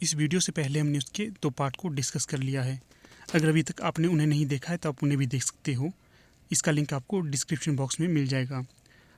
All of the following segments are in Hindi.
इस वीडियो से पहले हमने उसके 2 पार्ट को डिस्कस कर लिया है। अगर अभी तक आपने उन्हें नहीं देखा है तो आप उन्हें भी देख सकते हो। इसका लिंक आपको डिस्क्रिप्शन बॉक्स में मिल जाएगा।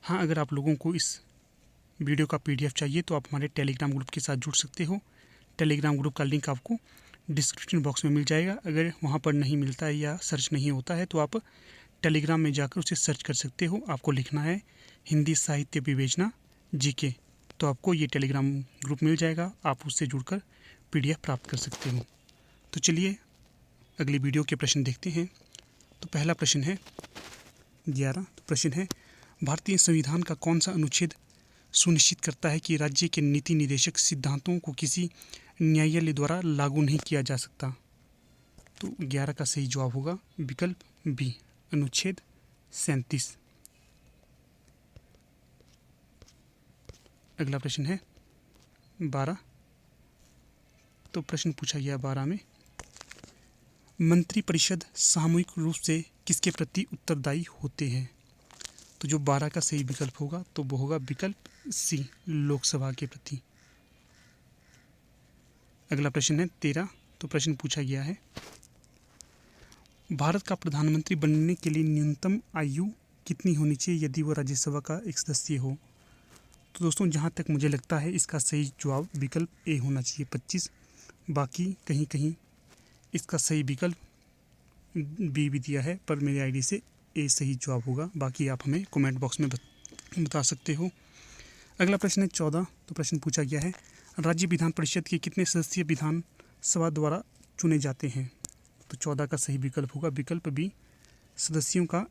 हाँ, अगर आप लोगों को इस वीडियो का PDF चाहिए तो आप हमारे टेलीग्राम ग्रुप के साथ जुड़ सकते हो। टेलीग्राम ग्रुप का लिंक आपको डिस्क्रिप्शन बॉक्स में मिल जाएगा। अगर वहाँ पर नहीं मिलता है या सर्च नहीं होता है तो आप टेलीग्राम में जाकर उसे सर्च कर सकते हो। आपको लिखना है हिंदी साहित्य विवेचना GK, तो आपको ये टेलीग्राम ग्रुप मिल जाएगा। आप उससे जुड़कर PDF प्राप्त कर सकते हो। तो चलिए अगली वीडियो के प्रश्न देखते हैं। तो पहला प्रश्न है 11। तो प्रश्न है, भारतीय संविधान का कौन सा अनुच्छेद सुनिश्चित करता है कि राज्य के नीति निर्देशक सिद्धांतों को किसी न्यायालय द्वारा लागू नहीं किया जा सकता? तो 11 का सही जवाब होगा विकल्प B, अनुच्छेद 37। अगला प्रश्न है 12। तो प्रश्न पूछा गया 12 में, मंत्रिपरिषद सामूहिक रूप से किसके प्रति उत्तरदायी होते हैं? तो जो 12 का सही विकल्प होगा तो वो होगा विकल्प C, लोकसभा के प्रति। अगला प्रश्न है 13। तो प्रश्न पूछा गया है, भारत का प्रधानमंत्री बनने के लिए न्यूनतम आयु कितनी होनी चाहिए यदि वो राज्यसभा का एक सदस्य हो? तो दोस्तों, जहाँ तक मुझे लगता है इसका सही जवाब विकल्प A होना चाहिए, 25। बाकी कहीं कहीं इसका सही विकल्प B भी दिया है, पर मेरी आईडी से A सही जवाब होगा। बाकी आप हमें कमेंट बॉक्स में बता सकते हो। अगला प्रश्न है 14। तो प्रश्न पूछा गया है, राज्य विधान परिषद के कितने सदस्य विधानसभा द्वारा चुने जाते हैं? तो 14 का सही विकल्प होगा विकल्प B, सदस्यों का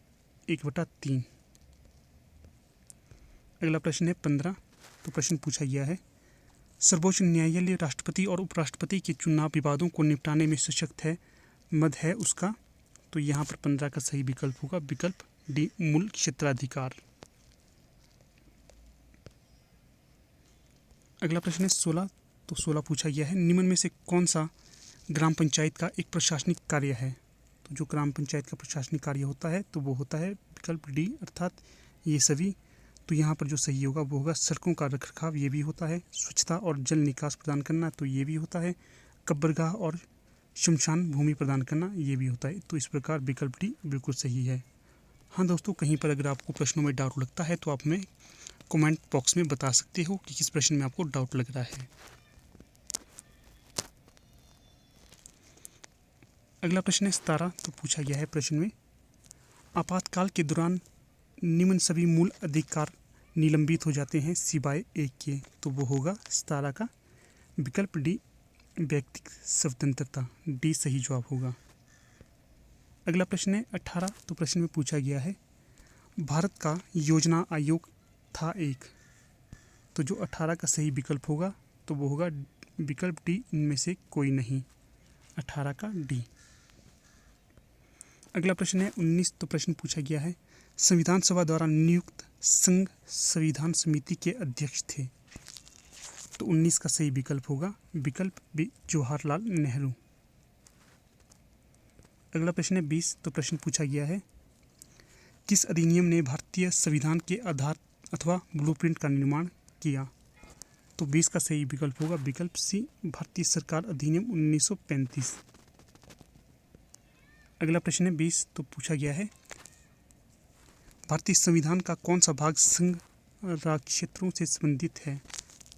1/3। अगला प्रश्न है 15। तो प्रश्न पूछा गया है, सर्वोच्च न्यायालय राष्ट्रपति और उपराष्ट्रपति के चुनाव विवादों को निपटाने में सशक्त है, मद है उसका? तो यहाँ पर 15 का सही विकल्प होगा विकल्प D, मूल क्षेत्राधिकार। अगला प्रश्न है 16। तो 16 पूछा गया है, निम्न में से कौन सा ग्राम पंचायत का एक प्रशासनिक कार्य है? तो जो ग्राम पंचायत का प्रशासनिक कार्य होता है तो वो होता है विकल्प D, अर्थात ये सभी। तो यहाँ पर जो सही होगा वो होगा सड़कों का रखरखाव, ये भी होता है। स्वच्छता और जल निकास प्रदान करना, तो ये भी होता है। कब्रगाह और शमशान भूमि प्रदान करना, ये भी होता है। तो इस प्रकार विकल्प D बिल्कुल सही है। हाँ दोस्तों, कहीं पर अगर आपको प्रश्नों में डाउट लगता है तो आप हमें कमेंट बॉक्स में बता सकते हो कि किस प्रश्न में आपको डाउट लग रहा है। अगला प्रश्न है 17। तो पूछा गया है प्रश्न में, आपातकाल के दौरान निम्न सभी मूल अधिकार निलंबित हो जाते हैं सिवाय एक के? तो वो होगा 17 का विकल्प D, व्यक्तिगत स्वतंत्रता। D सही जवाब होगा। अगला प्रश्न है 18। तो प्रश्न में पूछा गया है, भारत का योजना आयोग था एक? तो जो 18 का सही विकल्प होगा तो वो होगा विकल्प D, इनमें से कोई नहीं, 18 का D। अगला प्रश्न है 19। तो प्रश्न पूछा गया है, संविधान सभा द्वारा नियुक्त संघ संविधान समिति के अध्यक्ष थे? तो 19 का सही विकल्प होगा विकल्प B, जवाहरलाल नेहरू। अगला प्रश्न है 20। तो प्रश्न पूछा गया है, किस अधिनियम ने भारतीय संविधान के आधार अथवा ब्लूप्रिंट का निर्माण किया? तो 20 का सही विकल्प होगा विकल्प C, भारतीय सरकार अधिनियम 1935। अगला प्रश्न है 20। तो पूछा गया है, भारतीय संविधान का कौन सा भाग संघ राज्य क्षेत्रों से संबंधित है?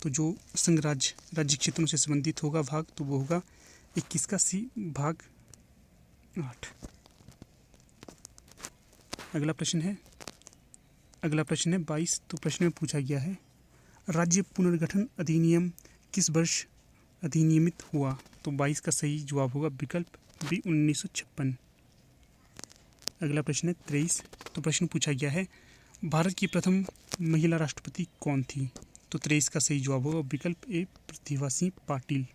तो जो संघ राज्य क्षेत्रों से संबंधित होगा भाग तो वो होगा 21 का C, भाग 8। अगला प्रश्न है 22। तो प्रश्न में पूछा गया है, राज्य पुनर्गठन अधिनियम किस वर्ष अधिनियमित हुआ? तो 22 का सही जवाब होगा विकल्प B, 1956। अगला प्रश्न है 23। तो प्रश्न पूछा गया है, भारत की प्रथम महिला राष्ट्रपति कौन थी? तो 23 का सही जवाब होगा विकल्प A, प्रतिभा सिंह पाटिल।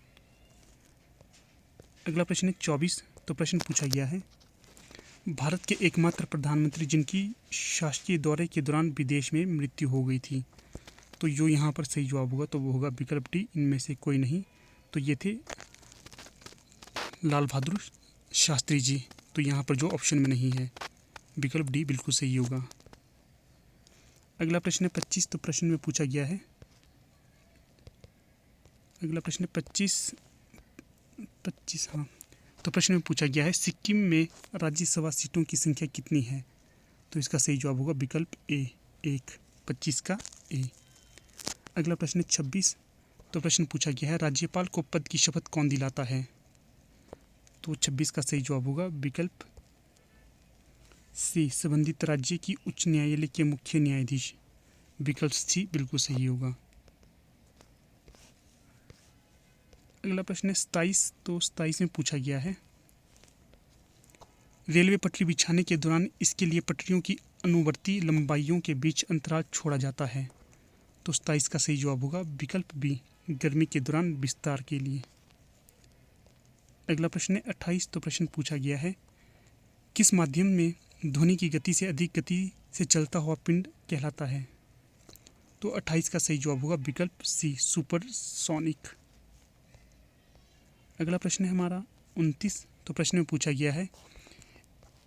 अगला प्रश्न है 24। तो प्रश्न पूछा गया है, भारत के एकमात्र प्रधानमंत्री जिनकी शासकीय दौरे के दौरान विदेश में मृत्यु हो गई थी? तो जो यहाँ पर सही जवाब होगा तो वो होगा विकल्प D, इनमें से कोई नहीं। तो ये थे लाल बहादुर शास्त्री जी। तो यहाँ पर जो ऑप्शन में नहीं है विकल्प D बिल्कुल सही होगा। अगला प्रश्न है 25। तो प्रश्न में पूछा गया है, अगला प्रश्न 25 25, हाँ। तो प्रश्न में पूछा गया है सिक्किम में राज्यसभा सीटों की संख्या कितनी है? तो इसका सही जवाब होगा विकल्प ए, 1, 25 का ए। अगला प्रश्न है 26। तो प्रश्न पूछा गया है राज्यपाल को पद की शपथ कौन दिलाता है? तो 26 का सही जवाब होगा विकल्प सी, संबंधित राज्य की उच्च न्यायालय के मुख्य न्यायाधीश। विकल्प सी बिल्कुल सही होगा। अगला प्रश्न है 27। तो 27 में पूछा गया है रेलवे पटरी बिछाने के दौरान इसके लिए पटरियों की अनुवर्ती लंबाइयों के बीच अंतराल छोड़ा जाता है। तो 27 का सही जवाब होगा विकल्प बी, गर्मी के दौरान विस्तार के लिए। अगला प्रश्न है 28। तो प्रश्न पूछा गया है किस माध्यम में ध्वनि की गति से अधिक गति से चलता हुआ पिंड कहलाता है? तो 28 का सही जवाब होगा विकल्प सी, सुपरसोनिक। अगला प्रश्न है हमारा 29। तो प्रश्न में पूछा गया है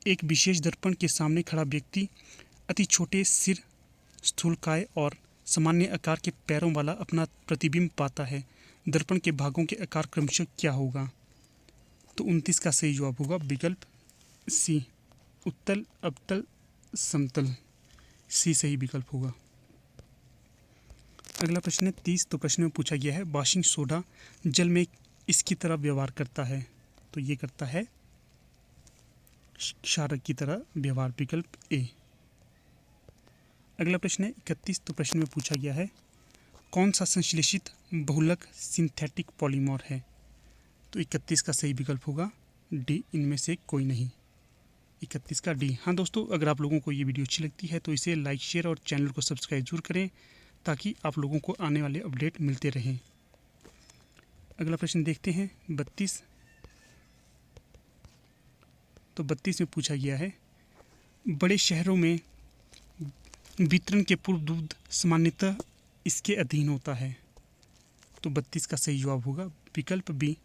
एक विशेष दर्पण के सामने खड़ा व्यक्ति अति छोटे सिर, स्थूलकाय और सामान्य आकार के पैरों वाला अपना प्रतिबिंब पाता है। दर्पण के भागों के आकार क्रमशः क्या होगा? तो 29 का सही जवाब होगा विकल्प सी, उत्तल, अवतल, समतल। सी सही विकल्प होगा। अगला प्रश्न है 30। तो प्रश्न में पूछा गया है वाशिंग सोडा जल में इसकी तरह व्यवहार करता है। तो ये करता है क्षारक की तरह व्यवहार। विकल्प ए। अगला प्रश्न है 31। तो प्रश्न में पूछा गया है कौन सा संश्लेषित बहुलक सिंथेटिक पॉलीमर है? तो 31 का सही विकल्प होगा डी, इनमें से कोई नहीं। 31 का डी। हाँ दोस्तों, अगर आप लोगों को ये वीडियो अच्छी लगती है तो इसे लाइक, शेयर और चैनल को सब्सक्राइब जरूर करें ताकि आप लोगों को आने वाले अपडेट मिलते रहें। अगला प्रश्न देखते हैं 32। तो 32 में पूछा गया है बड़े शहरों में वितरण के पूर्व दूध सामान्यतः इसके अधीन होता है। तो 32 का सही जवाब होगा विकल्प बी,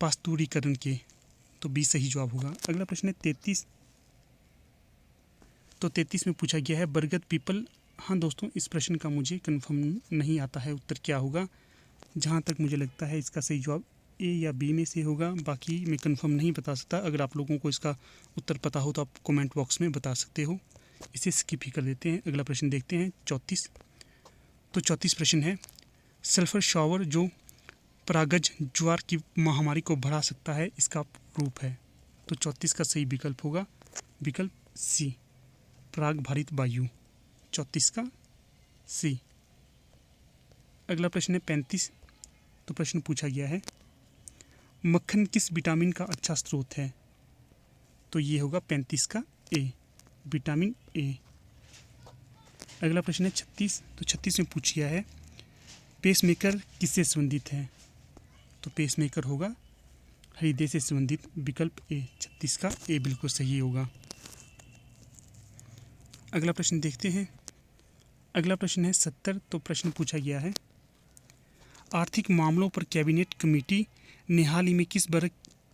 पास्तुरीकरण के। तो बी सही जवाब होगा। अगला प्रश्न है 33। तो 33 में पूछा गया है बरगद पीपल। हाँ दोस्तों, इस प्रश्न का मुझे कन्फर्म नहीं आता है उत्तर क्या होगा। जहाँ तक मुझे लगता है इसका सही जवाब ए या बी में से होगा, बाकी मैं कन्फर्म नहीं बता सकता। अगर आप लोगों को इसका उत्तर पता हो तो आप कमेंट बॉक्स में बता सकते हो। इसे स्किप ही कर देते हैं। अगला प्रश्न देखते हैं 34। तो 34 प्रश्न है सल्फर शावर जो परागज ज्वार की महामारी को बढ़ा सकता है इसका रूप है। तो 34 का सही विकल्प होगा विकल्प सी, पराग भारित वायु। 34 का सी। अगला प्रश्न है 35। तो प्रश्न पूछा गया है मक्खन किस विटामिन का अच्छा स्रोत है? तो ये होगा 35 का ए, विटामिन ए। अगला प्रश्न है 36। तो 36 में पूछ गया है पेसमेकर किससे संबंधित है? तो पेसमेकर होगा हृदय से संबंधित। विकल्प ए, 36 का ए बिल्कुल सही होगा। अगला प्रश्न देखते हैं। अगला प्रश्न है 70। तो प्रश्न पूछा गया है आर्थिक मामलों पर कैबिनेट कमेटी ने हाल ही में किस वर्ग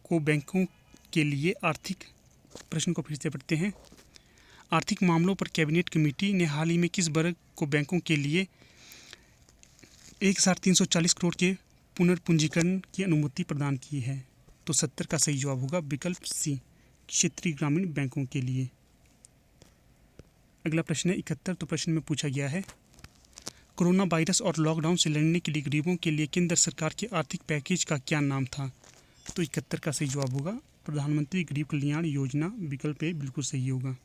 को बैंकों के लिए आर्थिक, प्रश्न को फिर से पढ़ते हैं। आर्थिक मामलों पर कैबिनेट कमेटी ने हाल ही में किस वर्ग को बैंकों के लिए 1340 करोड़ के पुनर्पूंजीकरण की अनुमति प्रदान की है? तो 70 का सही जवाब होगा विकल्प सी, क्षेत्रीय ग्रामीण बैंकों के लिए। अगला प्रश्न है 71। तो प्रश्न में पूछा गया है कोरोना वायरस और लॉकडाउन से लड़ने के लिए गरीबों के लिए केंद्र सरकार के आर्थिक पैकेज का क्या नाम था? तो 71 का सही जवाब होगा प्रधानमंत्री गरीब कल्याण योजना। विकल्प ए बिल्कुल सही होगा।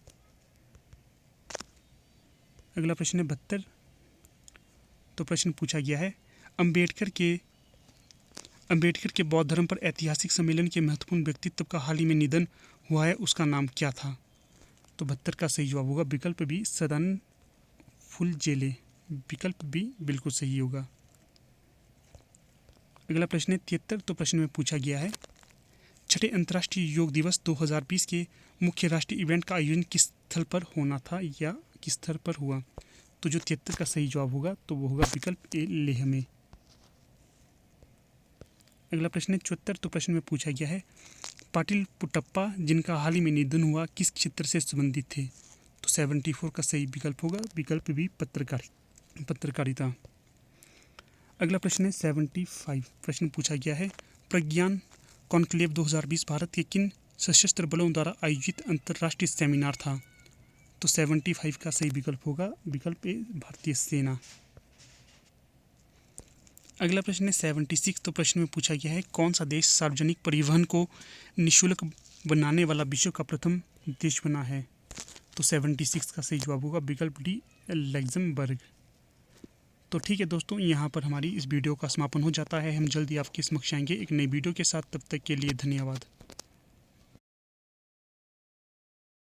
अगला प्रश्न है 72। तो प्रश्न पूछा गया है अंबेडकर के बौद्ध धर्म पर ऐतिहासिक सम्मेलन के महत्वपूर्ण व्यक्तित्व का हाल ही में निधन हुआ है, उसका नाम क्या था? तो 72 का सही जवाब होगा विकल्प बी, सदानंद फुलझेले। विकल्प बी बिल्कुल सही होगा। अगला प्रश्न है 73। तो प्रश्न में पूछा गया है छठे अंतर्राष्ट्रीय योग दिवस 2020 के मुख्य राष्ट्रीय इवेंट का आयोजन किस स्थल पर होना था या किस स्थल पर हुआ? तो जो 73 का सही जवाब होगा तो वो होगा विकल्प ए, लेह में। अगला प्रश्न है 74। तो प्रश्न में पूछा गया है पाटिल पुट्टप्पा जिनका हाल ही में निधन हुआ किस क्षेत्र से संबंधित थे? तो 74 का सही विकल्प होगा विकल्प बी, पत्रकारिता। अगला प्रश्न है 75। प्रश्न पूछा गया है प्रज्ञान कॉन्क्लेव 2020 भारत के किन सशस्त्र बलों द्वारा आयोजित अंतर्राष्ट्रीय सेमिनार था? तो 75 का सही विकल्प होगा, विकल्प ए भारतीय सेना। अगला प्रश्न है 76। तो प्रश्न में पूछा गया है कौन सा देश सार्वजनिक परिवहन को निःशुल्क बनाने वाला विश्व का प्रथम देश बना है? तो 76 का सही जवाब होगा, विकल्प डी लग्जमबर्ग। तो ठीक है दोस्तों, यहाँ पर हमारी इस वीडियो का समापन हो जाता है। हम जल्दी आपके समक्ष आएंगे एक नई वीडियो के साथ। तब तक के लिए धन्यवाद।